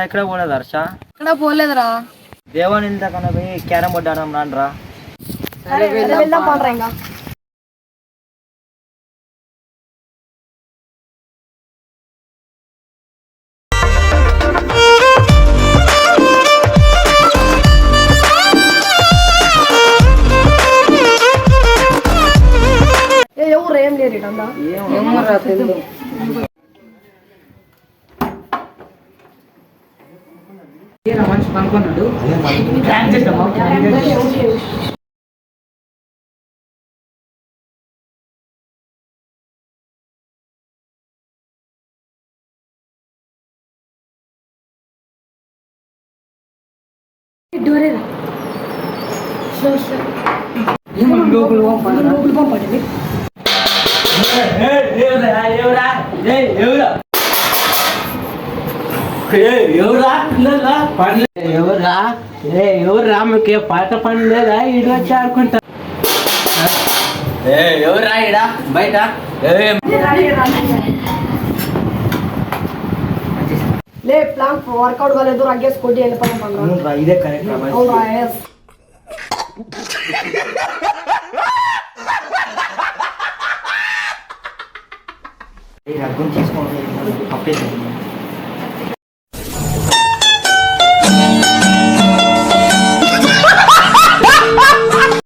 ఎక్కడ పోలేదు హర్ష? ఇక్కడ పోలేదురా. దేవాని ఇంతకన్నా పోయి క్యారం బోర్డు ఆడడం రాండ్రా. వెళ్దాం పాడరా. ఇంకా ఎవరు ఏం లేరు మనిషి పనుకున్నాడు. ఎవరా మీకు పాట పని లేదా? ఇల్లు వచ్చి ఆడుకుంటా. ఎవరా ఇడ బయట? లే ప్లాన్ వర్కౌట్ కాలేదు. అగ్గేసి కొట్టి వెళ్ళిపోతాం. ఇదే కరెక్ట్. రగ్గం తీసుకోండి.